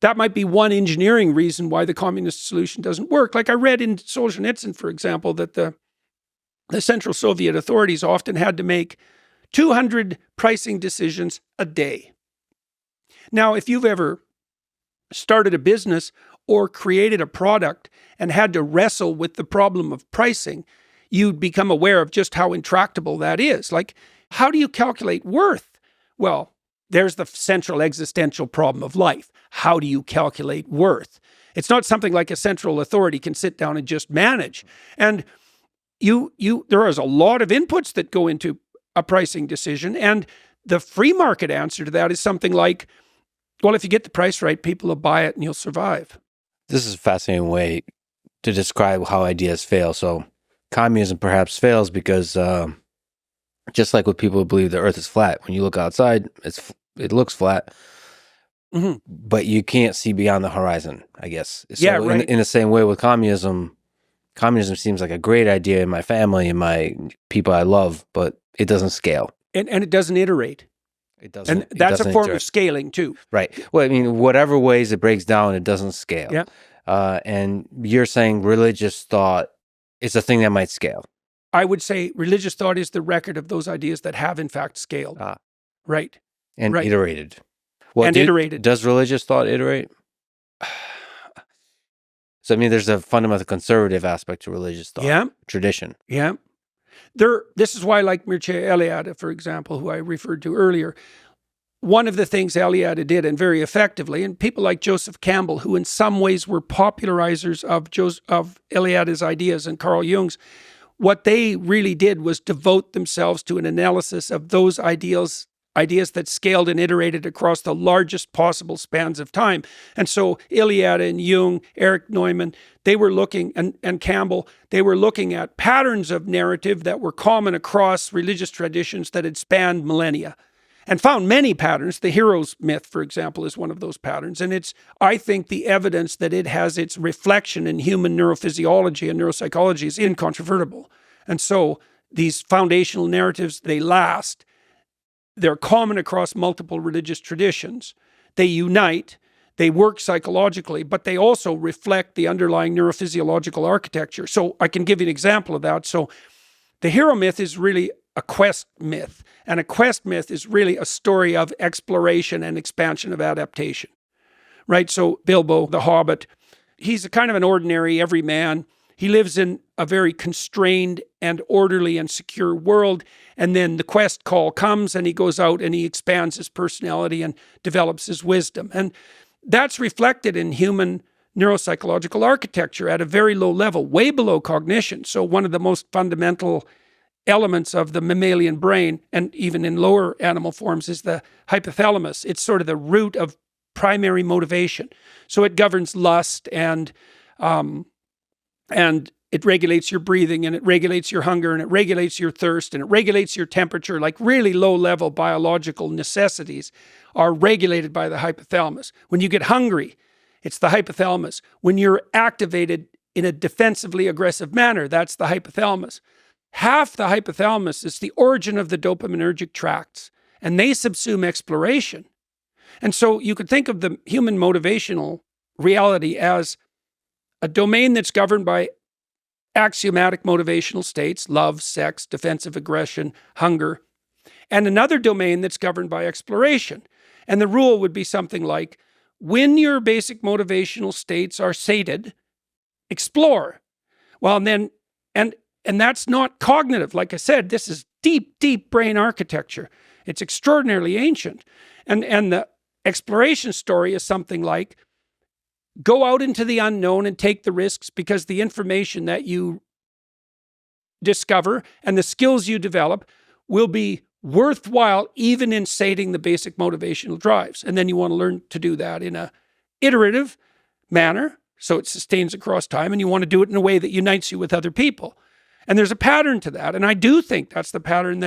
that might be one engineering reason why the communist solution doesn't work. Like I read in Solzhenitsyn, for example, that the Central Soviet authorities often had to make 200 pricing decisions a day. Now, if you've ever started a business or created a product and had to wrestle with the problem of pricing, you'd become aware of just how intractable that is. Like, how do you calculate worth? Well, there's the central existential problem of life. How do you calculate worth? It's not something like a central authority can sit down and just manage. And there is a lot of inputs that go into a pricing decision. And the free market answer to that is something like, well, if you get the price right, people will buy it and you'll survive. This is a fascinating way to describe how ideas fail. So communism perhaps fails because just like with people who believe the earth is flat, when you look outside, it looks flat, but you can't see beyond the horizon, I guess. So Yeah, right. In the same way with communism seems like a great idea in my family and my people I love, but it doesn't scale. And it doesn't iterate. It doesn't. And that's a form of scaling too. Right. Well, I mean, whatever ways it breaks down, it doesn't scale. Yeah. And you're saying religious thought is a thing that might scale. I would say religious thought is the record of those ideas that have in fact scaled. Right. And right. iterated. Well, iterated. Does religious thought iterate? So, I mean, there's a fundamental conservative aspect to religious thought. Yeah. Tradition. Yeah. This is why, like Mircea Eliade, for example, who I referred to earlier, one of the things Eliade did, and very effectively, and people like Joseph Campbell, who in some ways were popularizers of Eliade's ideas and Carl Jung's, what they really did was devote themselves to an analysis of those ideas that scaled and iterated across the largest possible spans of time. And so Eliade and Jung, Erich Neumann, they were looking, and Campbell, they were looking at patterns of narrative that were common across religious traditions that had spanned millennia, and found many patterns. The hero's myth, for example, is one of those patterns. And it's, I think, the evidence that it has its reflection in human neurophysiology and neuropsychology is incontrovertible. And so these foundational narratives, they last. They're common across multiple religious traditions. They unite, they work psychologically, but they also reflect the underlying neurophysiological architecture. So I can give you an example of that. So the hero myth is really a quest myth, and a quest myth is really a story of exploration and expansion of adaptation, right? So Bilbo, the Hobbit, he's a kind of an ordinary everyman. He lives in a very constrained and orderly and secure world. And then the quest call comes and he goes out and he expands his personality and develops his wisdom. And that's reflected in human neuropsychological architecture at a very low level, way below cognition. So one of the most fundamental elements of the mammalian brain, and even in lower animal forms, is the hypothalamus. It's sort of the root of primary motivation. So it governs lust and it regulates your breathing, and it regulates your hunger, and it regulates your thirst, and it regulates your temperature. Like really low-level biological necessities are regulated by the hypothalamus. When you get hungry, it's the hypothalamus. When you're activated in a defensively aggressive manner, that's the hypothalamus. Half the hypothalamus is the origin of the dopaminergic tracts, and they subsume exploration. And so you could think of the human motivational reality as a domain that's governed by axiomatic motivational states, love, sex, defensive aggression, hunger, and another domain that's governed by exploration. And the rule would be something like, when your basic motivational states are sated, explore. Well, and that's not cognitive. Like I said, this is deep, deep brain architecture. It's extraordinarily ancient. And the exploration story is something like, go out into the unknown and take the risks, because the information that you discover and the skills you develop will be worthwhile even in sating the basic motivational drives. And then you want to learn to do that in a iterative manner, so it sustains across time, and you want to do it in a way that unites you with other people. And there's a pattern to that. And I do think that's the pattern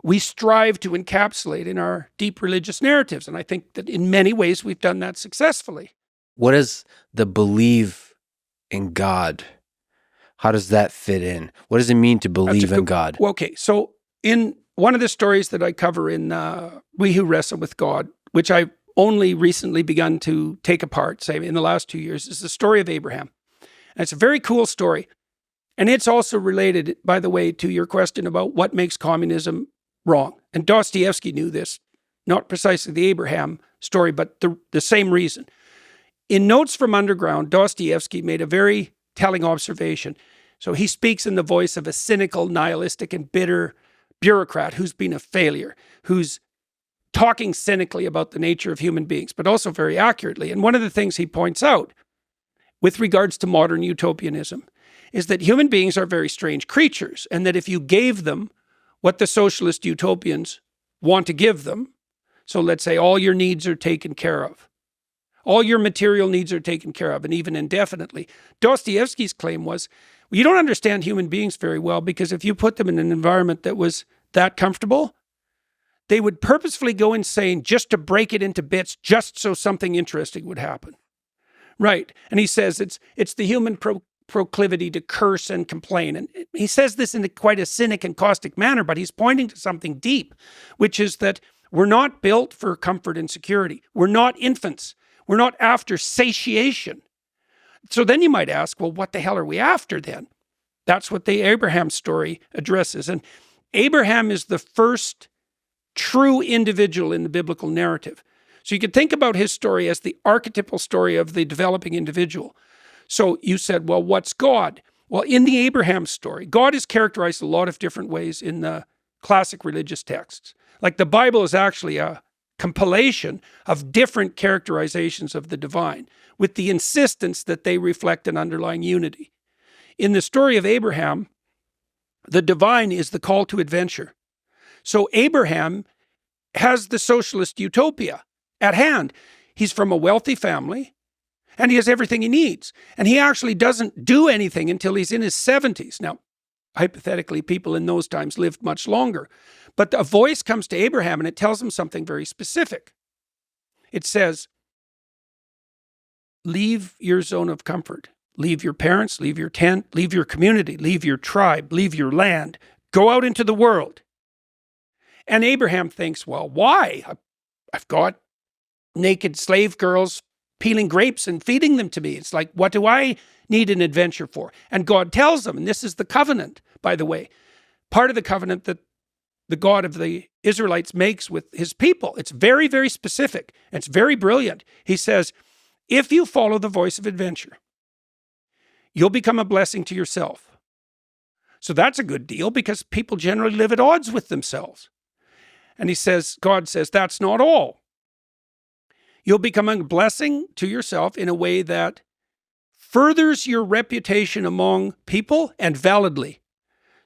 we strive to encapsulate in our deep religious narratives. And I think that in many ways we've done that successfully. What is the belief in God? How does that fit in? What does it mean to believe in God? Okay, so in one of the stories that I cover in We Who Wrestle with God, which I only recently begun to take apart, say in the last 2 years, is the story of Abraham. And it's a very cool story. And it's also related, by the way, to your question about what makes communism wrong. And Dostoevsky knew this, not precisely the Abraham story, but the same reason. In Notes from Underground, Dostoevsky made a very telling observation. So he speaks in the voice of a cynical, nihilistic, and bitter bureaucrat who's been a failure, who's talking cynically about the nature of human beings, but also very accurately. And one of the things he points out with regards to modern utopianism is that human beings are very strange creatures, and that if you gave them what the socialist utopians want to give them, so let's say all your needs are taken care of, all your material needs are taken care of, and even indefinitely. Dostoevsky's claim was, well, you don't understand human beings very well, because if you put them in an environment that was that comfortable, they would purposefully go insane just to break it into bits, just so something interesting would happen. Right. And he says it's the human proclivity to curse and complain. And he says this in quite a cynic and caustic manner, but he's pointing to something deep, which is that we're not built for comfort and security. We're not infants. We're not after satiation. So then you might ask, well, what the hell are we after then? That's what the Abraham story addresses. And Abraham is the first true individual in the biblical narrative. So you could think about his story as the archetypal story of the developing individual. So you said, well, what's God? Well, in the Abraham story, God is characterized a lot of different ways in the classic religious texts. Like the Bible is actually a compilation of different characterizations of the divine, with the insistence that they reflect an underlying unity. In the story of Abraham, the divine is the call to adventure. So Abraham has the socialist utopia at hand. He's from a wealthy family, and he has everything he needs. And he actually doesn't do anything until he's in his 70s. Now, hypothetically, people in those times lived much longer. But a voice comes to Abraham, and it tells him something very specific. It says, leave your zone of comfort. Leave your parents, leave your tent, leave your community, leave your tribe, leave your land. Go out into the world. And Abraham thinks, well, why? I've got naked slave girls peeling grapes and feeding them to me. It's like, what do I need an adventure for? And God tells him, and this is the covenant, by the way, part of the covenant that the God of the Israelites makes with his people. It's very, very specific. It's very brilliant. He says, if you follow the voice of adventure, you'll become a blessing to yourself. So that's a good deal, because people generally live at odds with themselves. And he says, God says, that's not all. You'll become a blessing to yourself in a way that furthers your reputation among people, and validly,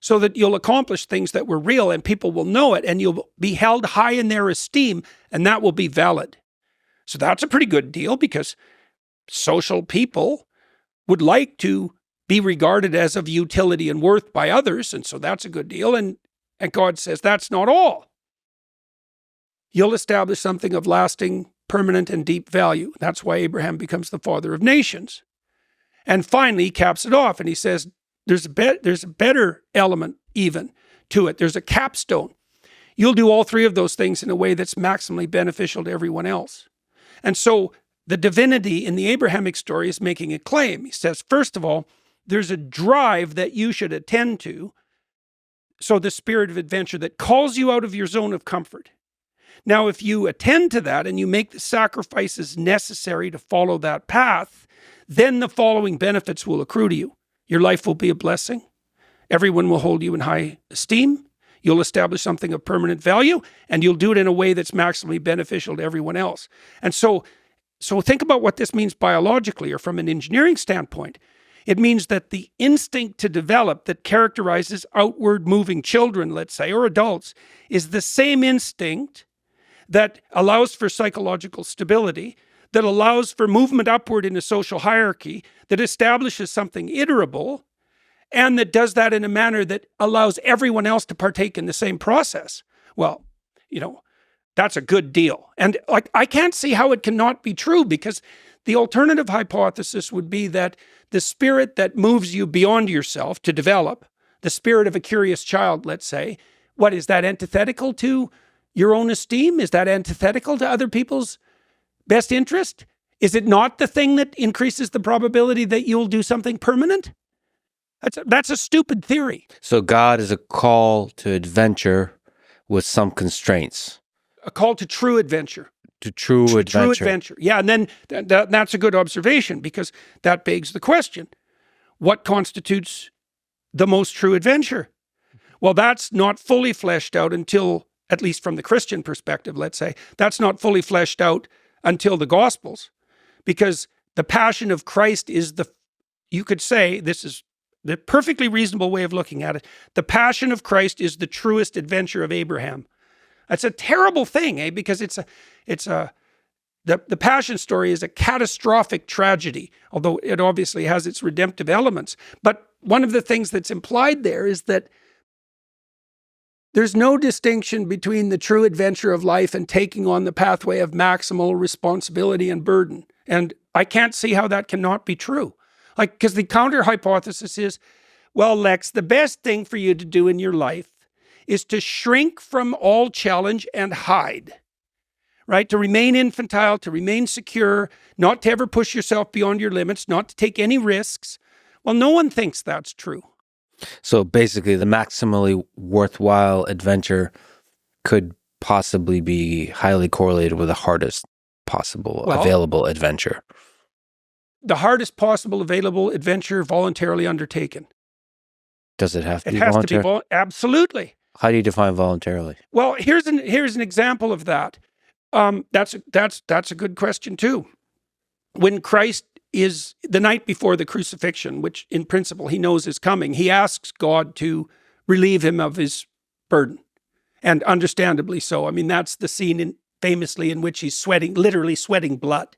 so that you'll accomplish things that were real and people will know it, and you'll be held high in their esteem, and that will be valid. So that's a pretty good deal, because social people would like to be regarded as of utility and worth by others, and so that's a good deal. And God says, that's not all. You'll establish something of lasting, permanent, and deep value. That's why Abraham becomes the father of nations. And finally, he caps it off, and he says, there's a better element even to it. There's a capstone. You'll do all three of those things in a way that's maximally beneficial to everyone else. And so the divinity in the Abrahamic story is making a claim. He says, first of all, there's a drive that you should attend to. So the spirit of adventure that calls you out of your zone of comfort. Now, if you attend to that and you make the sacrifices necessary to follow that path, then the following benefits will accrue to you. Your life will be a blessing. Everyone will hold you in high esteem. You'll establish something of permanent value, and you'll do it in a way that's maximally beneficial to everyone else. And so think about what this means biologically, or from an engineering standpoint. It means that the instinct to develop that characterizes outward moving children, let's say, or adults, is the same instinct that allows for psychological stability, that allows for movement upward in a social hierarchy, that establishes something iterable, and that does that in a manner that allows everyone else to partake in the same process. Well, that's a good deal. And I can't see how it cannot be true, because the alternative hypothesis would be that the spirit that moves you beyond yourself to develop, the spirit of a curious child, let's say, what is that antithetical to your own esteem? Is that antithetical to other people's best interest? Is it not the thing that increases the probability that you'll do something permanent? That's a stupid theory. So God is a call to adventure with some constraints. A call to true adventure. To true adventure. True adventure. Yeah, and then that's a good observation, because that begs the question, what constitutes the most true adventure? Well, that's not fully fleshed out until, at least from the Christian perspective, let's say, that's not fully fleshed out until the Gospels, because the passion of Christ is you could say, this is the perfectly reasonable way of looking at it, the passion of Christ is the truest adventure of Abraham. That's a terrible thing, because the passion story is a catastrophic tragedy, although it obviously has its redemptive elements. But one of the things that's implied there is that there's no distinction between the true adventure of life and taking on the pathway of maximal responsibility and burden. And I can't see how that cannot be true. Because the counter hypothesis is, well, Lex, the best thing for you to do in your life is to shrink from all challenge and hide, right? To remain infantile, to remain secure, not to ever push yourself beyond your limits, not to take any risks. Well, no one thinks that's true. So basically, the maximally worthwhile adventure could possibly be highly correlated with the hardest possible available adventure. The hardest possible available adventure voluntarily undertaken. Does it have to be voluntary? It has voluntary? to be absolutely. How do you define voluntarily? Well, here's an example of that. That's a good question too. When Christ is the night before the crucifixion, which in principle he knows is coming, he asks God to relieve him of his burden, and understandably so. I mean, that's the scene famously in which he's literally sweating blood,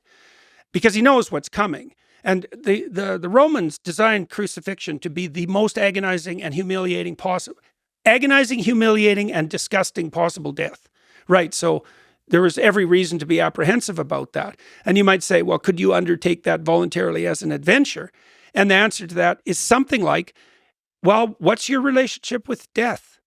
because he knows what's coming. And the Romans designed crucifixion to be the most agonizing and humiliating possible. Agonizing, humiliating, and disgusting possible death. Right, so there was every reason to be apprehensive about that. And you might say, well, could you undertake that voluntarily as an adventure? And the answer to that is something like, well, what's your relationship with death?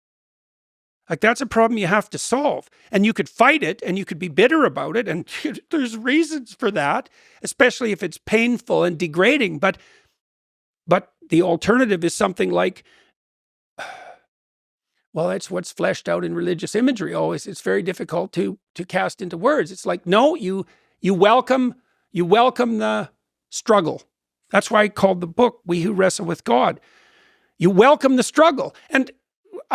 Like, that's a problem you have to solve. And you could fight it, and you could be bitter about it, and there's reasons for that, especially if it's painful and degrading. But the alternative is something like, well, it's what's fleshed out in religious imagery always. It's very difficult to cast into words. It's like, no, you welcome the struggle. That's why I called the book We Who Wrestle with God. You welcome the struggle. And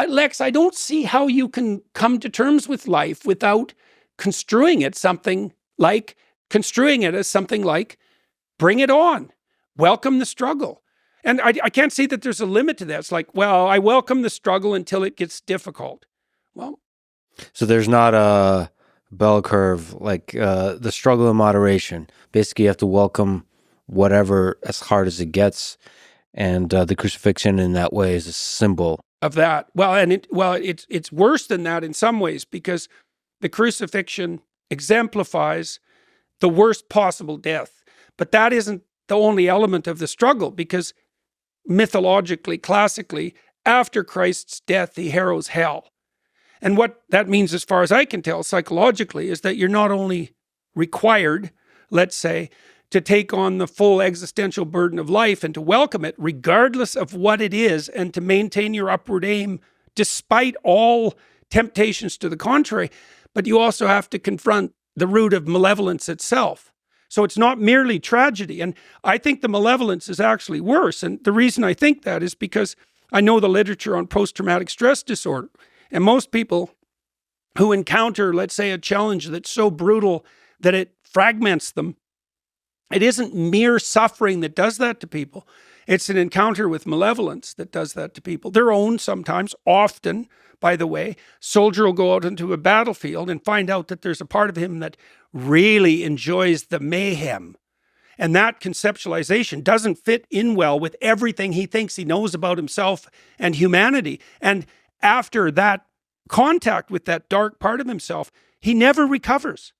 Lex, I don't see how you can come to terms with life without construing it as something like, bring it on, welcome the struggle. And I can't see that there's a limit to that. It's like, well, I welcome the struggle until it gets difficult. Well, so there's not a bell curve, like the struggle in moderation. Basically, you have to welcome whatever as hard as it gets. And the crucifixion in that way is a symbol of that. Well, and it's worse than that in some ways, because the crucifixion exemplifies the worst possible death. But that isn't the only element of the struggle, because mythologically, classically, after Christ's death, he harrows hell. And what that means, as far as I can tell, psychologically, is that you're not only required, let's say, to take on the full existential burden of life and to welcome it, regardless of what it is, and to maintain your upward aim despite all temptations to the contrary, but you also have to confront the root of malevolence itself. So it's not merely tragedy. And I think the malevolence is actually worse. And the reason I think that is because I know the literature on post-traumatic stress disorder. And most people who encounter, let's say, a challenge that's so brutal that it fragments them, it isn't mere suffering that does that to people. It's an encounter with malevolence that does that to people. Their own sometimes, often, by the way. Soldier will go out into a battlefield and find out that there's a part of him that really enjoys the mayhem. And that conceptualization doesn't fit in well with everything he thinks he knows about himself and humanity. And after that contact with that dark part of himself, he never recovers.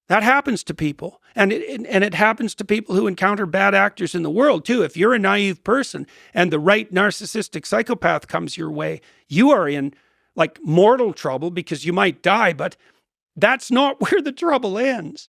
That happens to people. And it happens to people who encounter bad actors in the world too. If you're a naive person and the right narcissistic psychopath comes your way, you are in like mortal trouble because you might die, but that's not where the trouble ends.